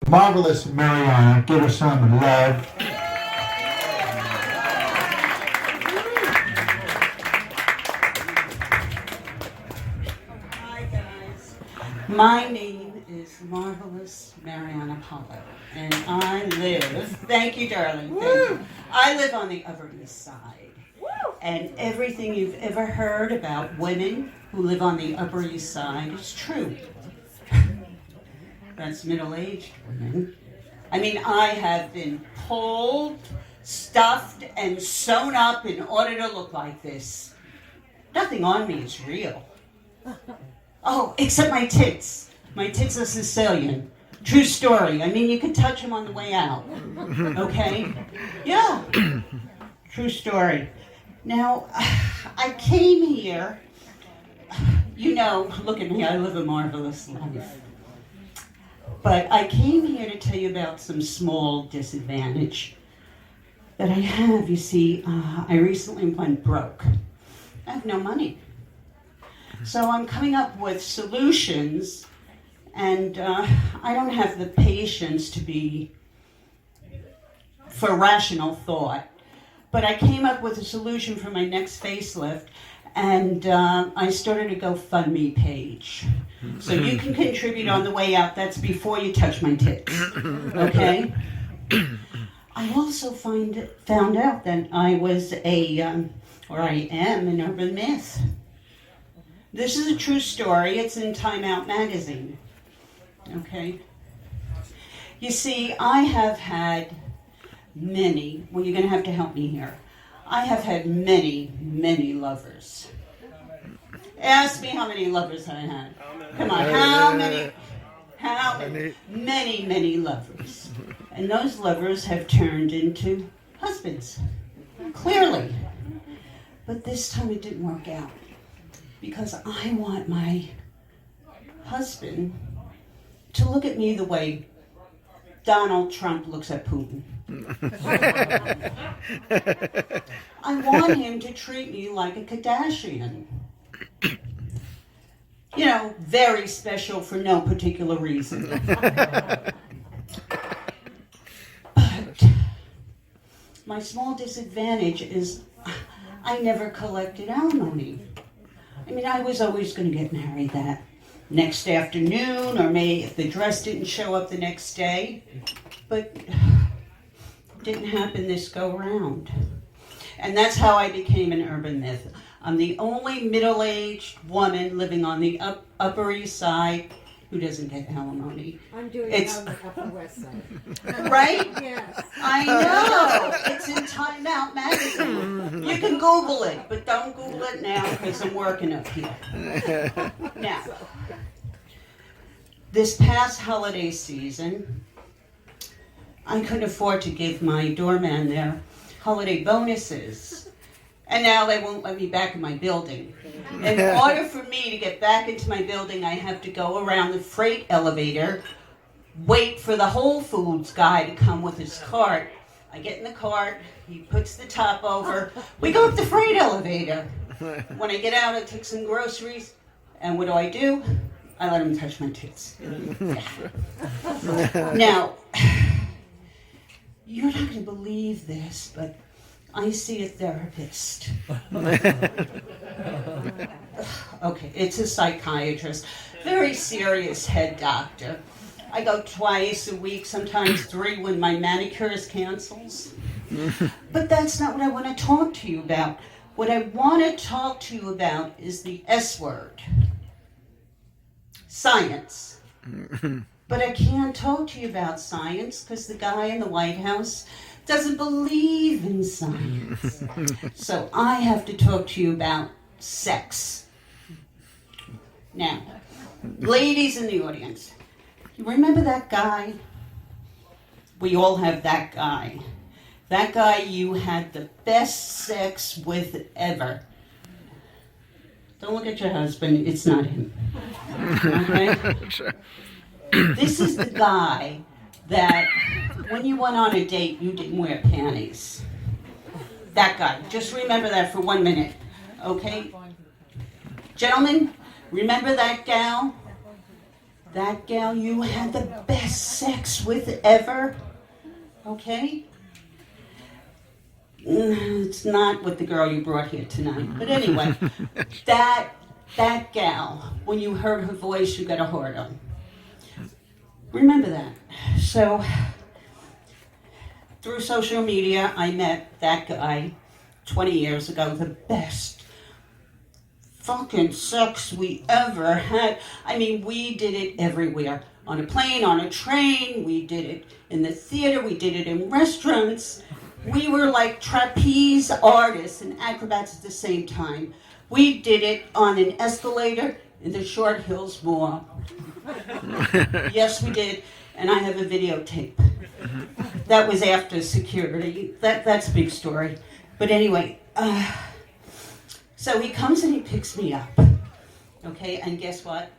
Marvelous Marianna. Give her some love. Hi guys. My name is Marvelous Marianna Pollock, and I live, thank you darling, thank you. I live on the Upper East Side, and everything you've ever heard about women who live on the Upper East Side is true. That's middle-aged women. I mean, I have been pulled, stuffed, and sewn up in order to look like this. Nothing on me is real. Oh, except my tits. My tits are Sicilian. True story. I mean, you can touch them on the way out. Okay? Yeah. True story. Now, I came here, you know, look at me, I live a marvelous life. But I came here to tell you about some small disadvantage that I have. You see, I recently went broke. I have no money. So I'm coming up with solutions, and I don't have the patience for rational thought. But I came up with a solution for my next facelift, and I started a GoFundMe page. So you can contribute on the way out. That's before you touch my tits, okay? I also found out that I was or I am an urban myth. This is a true story. It's in Time Out magazine, okay? You see, I have had many, well, you're going to help me here. I have had many, many lovers. Ask me how many lovers I had. Come on, how many? Many, many lovers. And those lovers have turned into husbands, clearly. But this time it didn't work out, because I want my husband to look at me the way Donald Trump looks at Putin. I want him to treat me like a Kardashian. You know, very special for no particular reason. But my small disadvantage is I never collected alimony. I mean, I was always going to get married that next afternoon, or maybe if the dress didn't show up the next day. But it didn't happen this go around. And that's how I became an urban myth. I'm the only middle-aged woman living on the Upper East Side who doesn't get alimony. I'm doing it on the Upper West Side. Right? Yes. I know. It's in Time Out magazine. You can Google it, but don't Google it now because I'm working up here. Now, this past holiday season, I couldn't afford to give my doorman their holiday bonuses. And now they won't let me back in my building. In order for me to get back into my building, I have to go around the freight elevator, wait for the Whole Foods guy to come with his cart. I get in the cart, he puts the top over, we go up the freight elevator. When I get out, I take some groceries, and what do? I let him touch my tits. Now, you're not going to believe this, but I see a therapist. Okay, it's a psychiatrist, very serious head doctor. I go twice a week, sometimes 3 when my manicurist cancels. But that's not what I want to talk to you about. What I want to talk to you about is the S word. Science. But I can't talk to you about science because the guy in the White House doesn't believe in science. So I have to talk to you about sex. Now, ladies in the audience, you remember that guy? We all have that guy. That guy you had the best sex with ever. Don't look at your husband, it's not him. Okay? Sure. This is the guy that when you went on a date, you didn't wear panties. That guy. Just remember that for 1 minute. Okay? Gentlemen, remember that gal That gal you had the best sex with ever, okay? It's not with the girl you brought here tonight. But anyway, that gal, when you heard her voice, you got a hard on. Remember that. So, through social media, I met that guy 20 years ago, the best fucking sex we ever had. I mean, we did it everywhere. On a plane, on a train, we did it in the theater, we did it in restaurants. We were like trapeze artists and acrobats at the same time. We did it on an escalator in the Short Hills Mall. Yes, we did. And I have a videotape. That was after security. That's a big story. But anyway, so he comes and he picks me up. Okay, and guess what?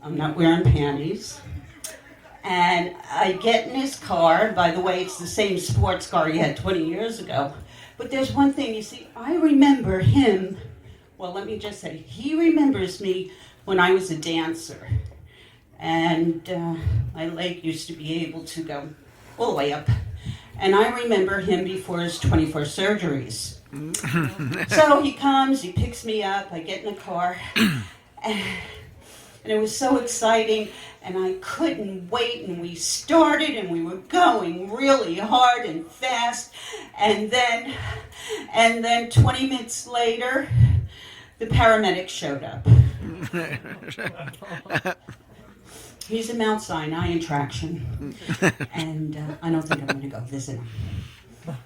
I'm not wearing panties. And I get in his car. By the way, it's the same sports car he had 20 years ago. But there's one thing, you see, I remember him, well, let me just say, he remembers me when I was a dancer. And my leg used to be able to go all the way up. And I remember him before his 24 surgeries. So he comes, he picks me up, I get in the car, and it was so exciting, and I couldn't wait, and we started, and we were going really hard and fast, and then 20 minutes later, the paramedic showed up. He's in Mount Sinai in traction, and I don't think I'm going to go visit him.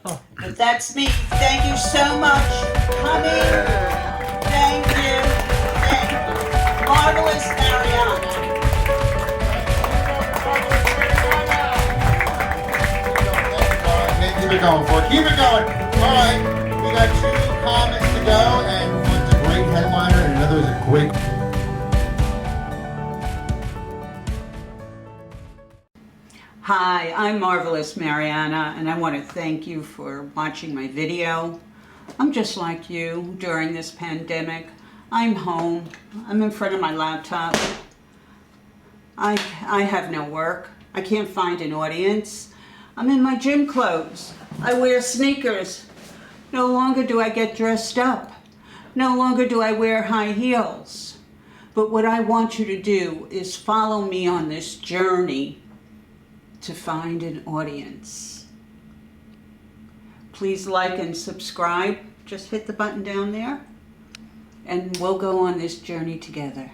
But that's me. Thank you so much for coming. Thank you. Thank you. Marvelous Marianna. Keep it going for it. Keep it going. All right. We got 2 comments to go, and one's a great headliner, and another is a great. Hi, I'm Marvelous Marianna, and I want to thank you for watching my video. I'm just like you during this pandemic. I'm home. I'm in front of my laptop. I have no work. I can't find an audience. I'm in my gym clothes. I wear sneakers. No longer do I get dressed up. No longer do I wear high heels. But what I want you to do is follow me on this journey to find an audience. Please like and subscribe. Just hit the button down there, and we'll go on this journey together.